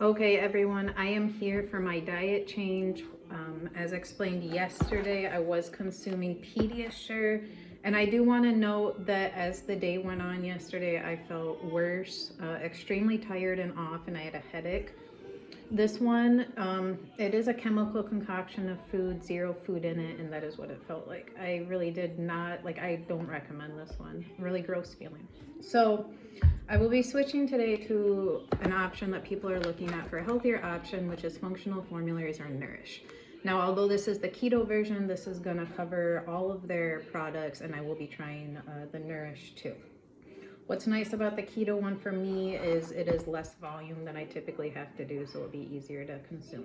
Okay, everyone, I am here for my diet change. As explained yesterday, I was consuming Pediasure, and I do want to note that as the day went on yesterday, I felt worse, extremely tired and off, and I had a headache. This one, it is a chemical concoction of food, zero food in it, and that is what it felt like. I really did not, I don't recommend this one. Really gross feeling. So I will be switching today to an option that people are looking at for a healthier option, which is Functional Formularies or Nourish. Now, although this is the keto version, this is gonna cover all of their products, and I will be trying the Nourish too. What's nice about the keto one for me is it is less volume than I typically have to do, so it'll be easier to consume.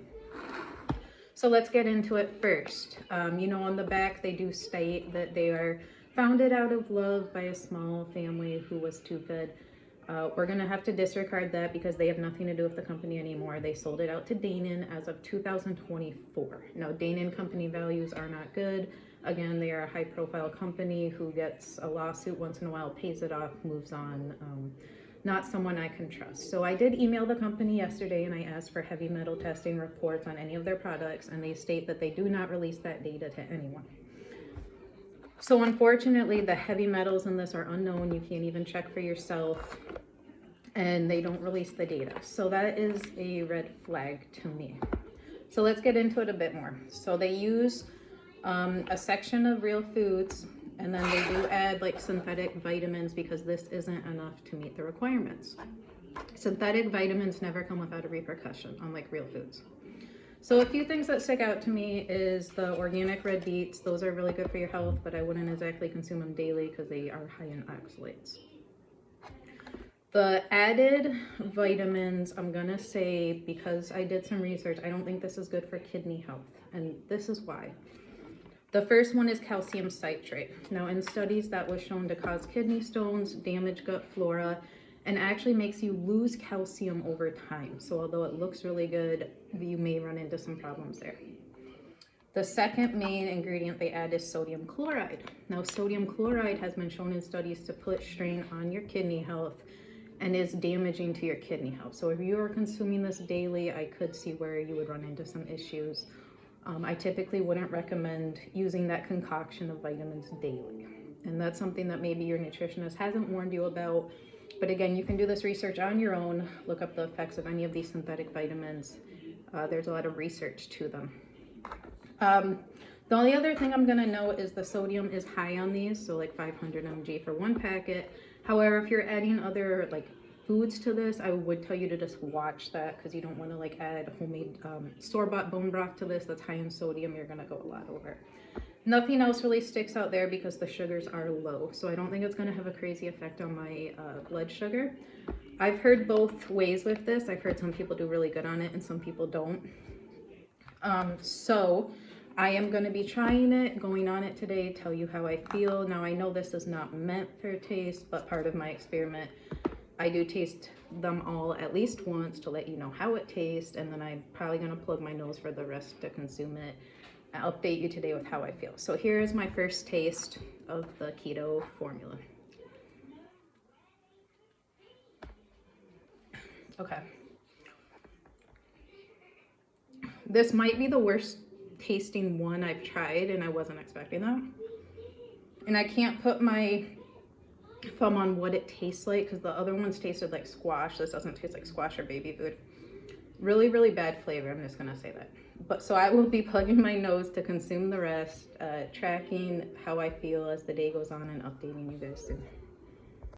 So let's get into it first. On the back, they do state that they are founded out of love by a small family who was tube fed. We're gonna have to disregard that because they have nothing to do with the company anymore. They sold it out to Danone as of 2024. Now, Danone company values are not good. Again, they are a high profile company who gets a lawsuit once in a while, pays it off, moves on. Not someone I can trust. So I did email the company yesterday and I asked for heavy metal testing reports on any of their products, and they state that they do not release that data to anyone. So unfortunately, the heavy metals in this are unknown. You can't even check for yourself, and they don't release the data. So that is a red flag to me. So let's get into it a bit more. So they use a section of real foods, and then they do add synthetic vitamins because this isn't enough to meet the requirements. Synthetic vitamins never come without a repercussion, unlike real foods. So a few things that stick out to me is the organic red beets. Those are really good for your health, but I wouldn't exactly consume them daily because they are high in oxalates. The added vitamins, I'm gonna say, because I did some research, I don't think this is good for kidney health, and this is why. The first one is calcium citrate. Now, in studies, that was shown to cause kidney stones, damage gut flora, and actually makes you lose calcium over time. So although it looks really good, you may run into some problems there. The second main ingredient they add is sodium chloride. Now, sodium chloride has been shown in studies to put strain on your kidney health and is damaging to your kidney health. So if you are consuming this daily, I could see where you would run into some issues. I typically wouldn't recommend using that concoction of vitamins daily. And that's something that maybe your nutritionist hasn't warned you about. But again, you can do this research on your own, look up the effects of any of these synthetic vitamins. There's a lot of research to them. The only other thing I'm gonna note is the sodium is high on these, so 500 mg for one packet. However, if you're adding other foods to this, I would tell you to just watch that because you don't want to add homemade store-bought bone broth to this that's high in sodium. You're gonna go a lot over. Nothing else really sticks out there because the sugars are low, so I don't think it's gonna have a crazy effect on my blood sugar. I've heard both ways with this. I've heard some people do really good on it and some people don't. So I am going to be trying it, going on it today, tell you how I feel. Now, I know this is not meant for taste, but part of my experiment, I do taste them all at least once to let you know how it tastes, and then I'm probably going to plug my nose for the rest to consume it. I'll update you today with how I feel. So here is my first taste of the keto formula. Okay. This might be the worst tasting one I've tried, and I wasn't expecting that. And I can't put my thumb on what it tastes like because the other ones tasted like squash. This doesn't taste like squash or baby food. Really, really bad flavor. I'm just gonna say that. But so I will be plugging my nose to consume the rest, tracking how I feel as the day goes on and updating you guys soon.